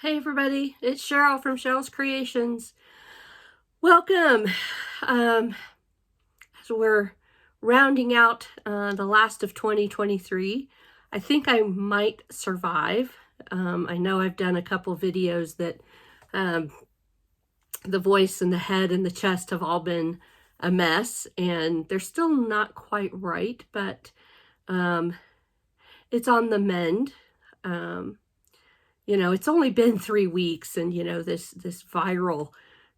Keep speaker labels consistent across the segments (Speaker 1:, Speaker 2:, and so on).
Speaker 1: Hey everybody, it's Cheryl from Cheryl's Creations. Welcome. As we're rounding out the last of 2023, I think I might survive. I know I've done a couple videos that the voice and the head and the chest have all been a mess, and they're still not quite right, but it's on the mend. It's only been 3 weeks, and this viral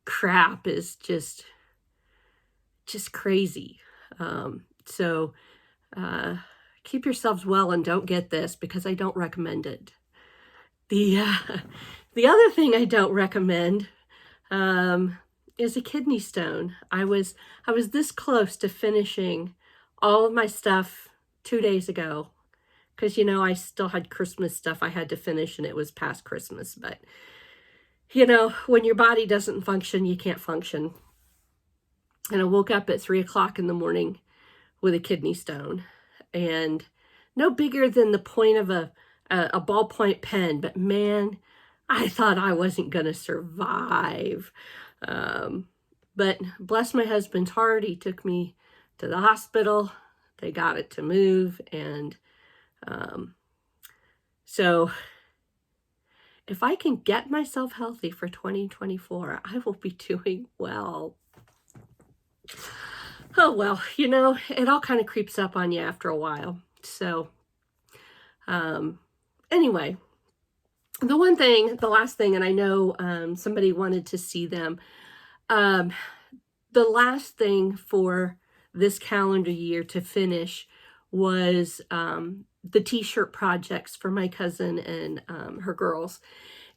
Speaker 1: crap is just crazy. So keep yourselves well and don't get this, because I don't recommend it. The other thing I don't recommend is a kidney stone. I was this close to finishing all of my stuff 2 days ago, because I still had Christmas stuff I had to finish, and it was past Christmas. But when your body doesn't function, you can't function. And I woke up at 3 o'clock in the morning with a kidney stone, and no bigger than the point of a ballpoint pen. But man, I thought I wasn't going to survive. But bless my husband's heart, he took me to the hospital. They got it to move, and so if I can get myself healthy for 2024, I will be doing well. Oh, well, it all kind of creeps up on you after a while. So, anyway, the last thing, and I know somebody wanted to see them. The last thing for this calendar year to finish was the t-shirt projects for my cousin and her girls.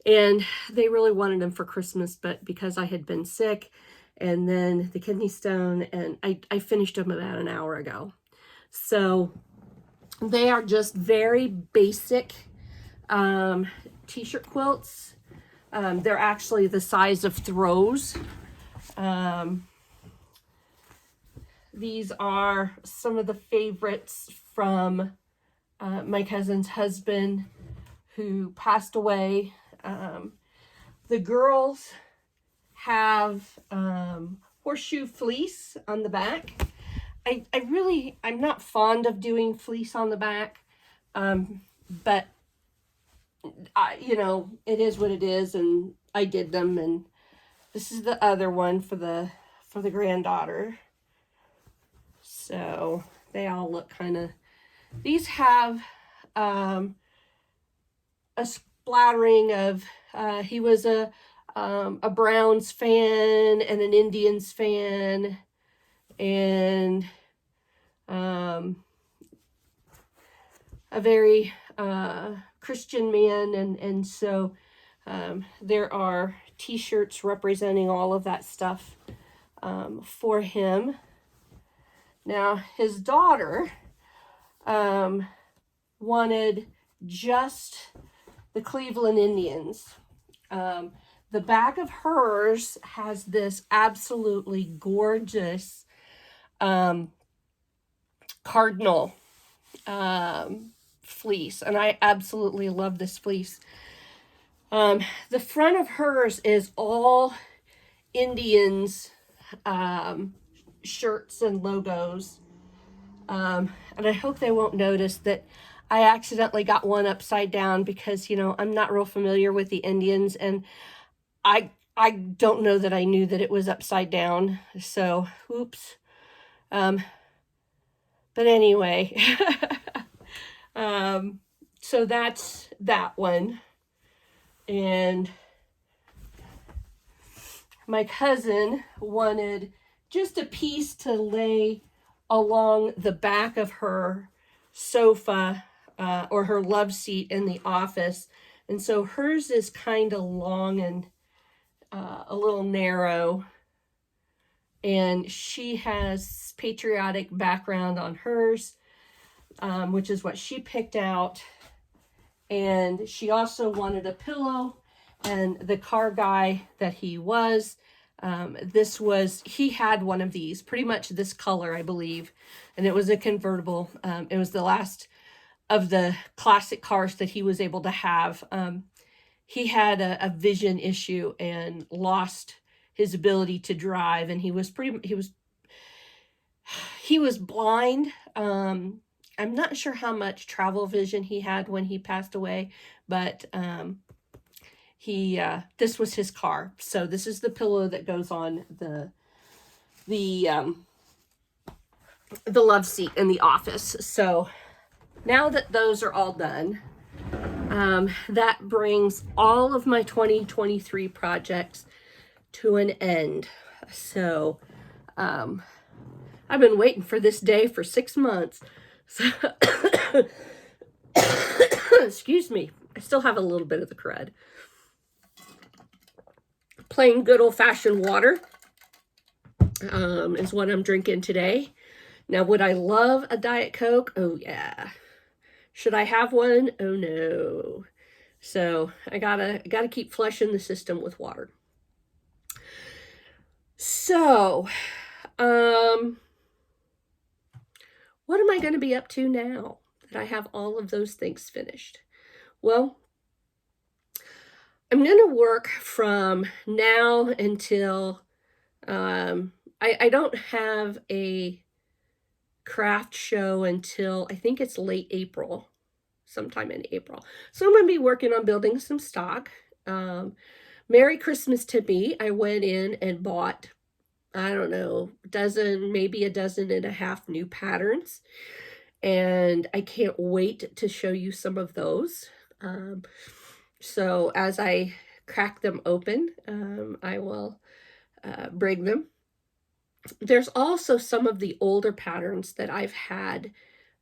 Speaker 1: And they really wanted them for Christmas, but because I had been sick and then the kidney stone, and I finished them about an hour ago. So they are just very basic t-shirt quilts. They're actually the size of throws. These are some of the favorites from my cousin's husband, who passed away. The girls have horseshoe fleece on the back. I'm not fond of doing fleece on the back, but it is what it is, and I did them. And this is the other one for the granddaughter. So they all look kind of. These have a splattering of. He was a Browns fan and an Indians fan, and a very Christian man, and so there are t-shirts representing all of that stuff for him. Now, his daughter wanted just the Cleveland Indians. The back of hers has this absolutely gorgeous cardinal fleece, and I absolutely love this fleece. The front of hers is all Indians shirts and logos, and I hope they won't notice that I accidentally got one upside down, because I'm not real familiar with the Indians, and I don't know that I knew that it was upside down, so oops. But anyway, so that's that one. And my cousin wanted just a piece to lay along the back of her sofa or her love seat in the office. And so hers is kind of long and a little narrow. And she has patriotic background on hers, which is what she picked out. And she also wanted a pillow, and the car guy that he was, he had one of these, pretty much this color, I believe, and it was a convertible. It was the last of the classic cars that he was able to have. he had a vision issue and lost his ability to drive, and he was blind. I'm not sure how much travel vision he had when he passed away, but this was his car. So this is the pillow that goes on the love seat in the office. So now that those are all done, that brings all of my 2023 projects to an end. So I've been waiting for this day for 6 months. So excuse me, I still have a little bit of the crud. Plain good old-fashioned water is what I'm drinking today. Now, would I love a Diet Coke? Oh, yeah. Should I have one? Oh, no. So I gotta keep flushing the system with water. So, what am I going to be up to now that I have all of those things finished? Well, I'm going to work from now until, I don't have a craft show until I think it's late April, sometime in April. So I'm going to be working on building some stock. Merry Christmas to me. I went in and bought, I don't know, maybe a dozen and a half new patterns. And I can't wait to show you some of those. So as I crack them open, I will bring them. There's also some of the older patterns that I've had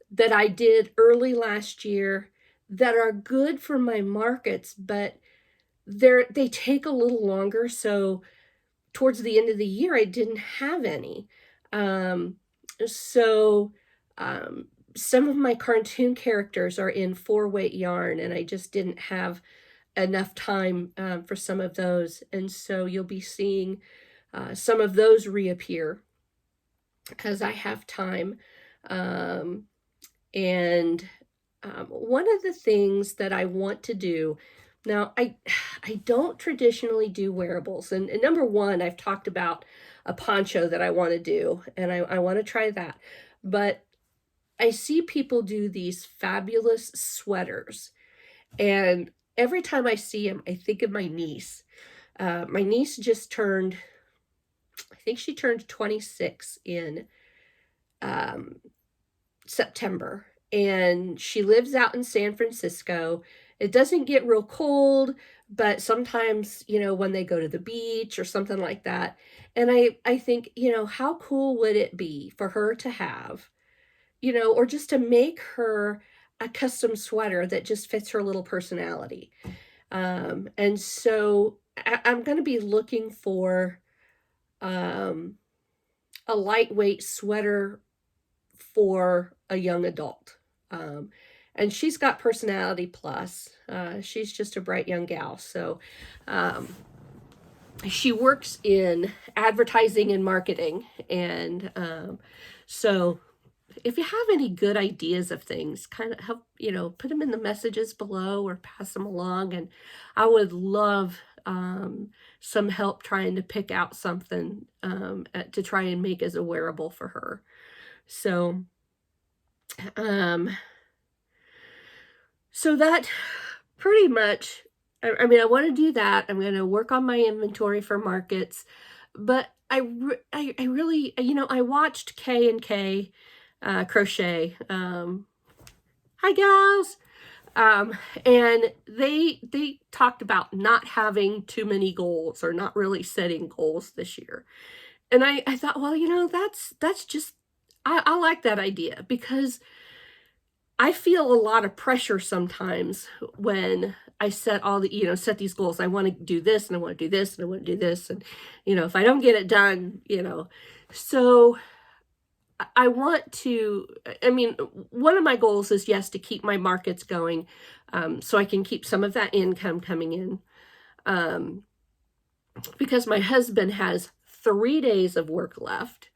Speaker 1: that I did early last year that are good for my markets, but they take a little longer. So towards the end of the year, I didn't have any. Some of my cartoon characters are in 4-weight yarn, and I just didn't have enough time for some of those. And so you'll be seeing some of those reappear as I have time. One of the things that I want to do now, I don't traditionally do wearables. And number one, I've talked about a poncho that I want to do, and I want to try that. But I see people do these fabulous sweaters, and every time I see them, I think of my niece. My niece just turned, I think she turned 26 in September, and she lives out in San Francisco. It doesn't get real cold, but sometimes, when they go to the beach or something like that. And I think, how cool would it be for her to have, or just to make her a custom sweater that just fits her little personality. And so I'm going to be looking for a lightweight sweater for a young adult. And she's got personality plus. She's just a bright young gal. So she works in advertising and marketing. And so if you have any good ideas of things, kind of help, put them in the messages below or pass them along. And I would love some help trying to pick out something to try and make as a wearable for her. So, so that pretty much, I want to do that. I'm going to work on my inventory for markets, but I really, I watched K&K crochet. Hi gals. And they talked about not having too many goals or not really setting goals this year. And I thought, well, that's just, I like that idea, because I feel a lot of pressure sometimes when I set set these goals. I want to do this, and I want to do this, and I want to do this. And, if I don't get it done, so I want to, one of my goals is, yes, to keep my markets going, so I can keep some of that income coming in, because my husband has 3 days of work left,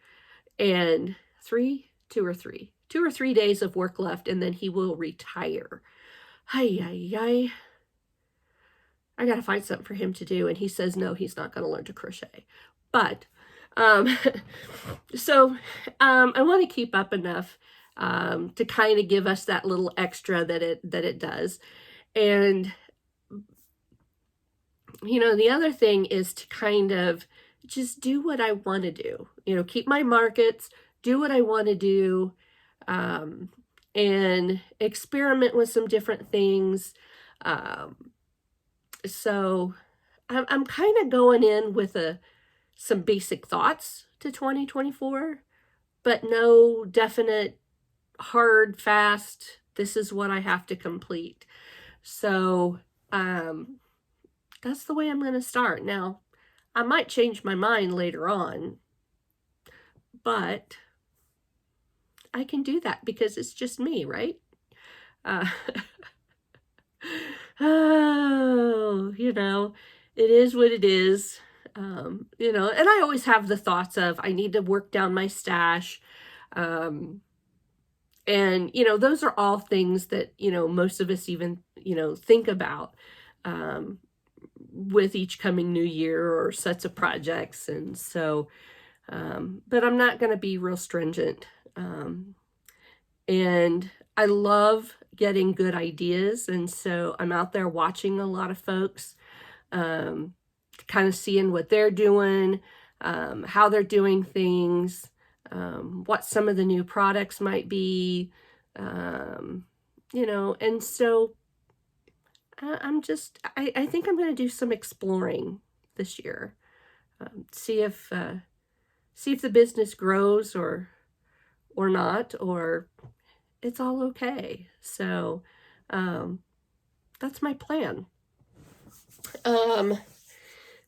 Speaker 1: and 2 or 3 days of work left, and then he will retire. I got to find something for him to do. And he says, no, he's not going to learn to crochet. But, um, so, I want to keep up enough, to kind of give us that little extra that it does. And, you know, the other thing is to kind of just do what I want to do, you know, keep my markets, do what I want to do, and experiment with some different things. So I'm kind of going in with some basic thoughts to 2024, but no definite hard, fast, this is what I have to complete. So that's the way I'm going to start. Now, I might change my mind later on, but I can do that because it's just me, right? Oh, you know, it is what it is. You know, and I always have the thoughts of I need to work down my stash. And, you know, those are all things that, you know, most of us even, you know, think about with each coming new year or sets of projects. And so, but I'm not going to be real stringent. And I love getting good ideas. And so I'm out there watching a lot of folks, kind of seeing what they're doing, how they're doing things, what some of the new products might be, you know, and so I think I'm going to do some exploring this year, see if the business grows or not, or it's all okay. So, that's my plan.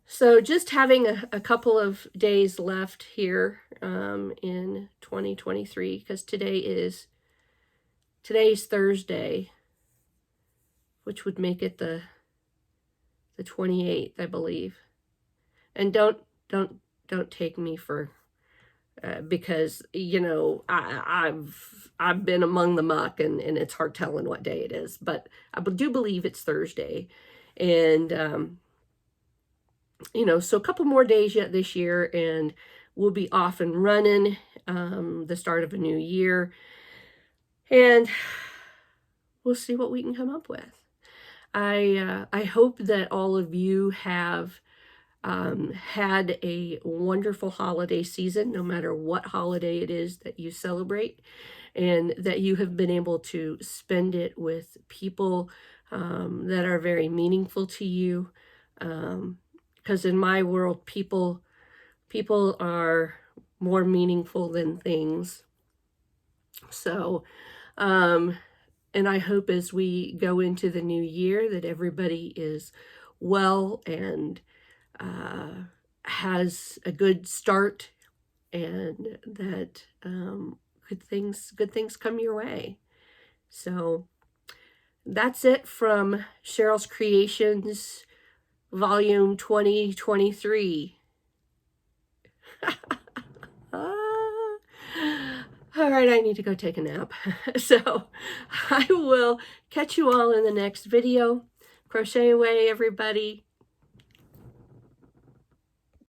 Speaker 1: So just having a couple of days left here, in 2023, because today's Thursday, which would make it the 28th, I believe. And don't take me for, because, you know, I've been among the muck and it's hard telling what day it is, but I do believe it's Thursday. And, you know, so a couple more days yet this year and we'll be off and running, the start of a new year, and we'll see what we can come up with. I hope that all of you have had a wonderful holiday season, no matter what holiday it is that you celebrate, and that you have been able to spend it with people that are very meaningful to you. Because in my world, people are more meaningful than things. So, and I hope as we go into the new year that everybody is well and has a good start, and that good things come your way. So that's it from Sheryl's Creations, Volume 2023. All right, I need to go take a nap. So I will catch you all in the next video. Crochet away, everybody.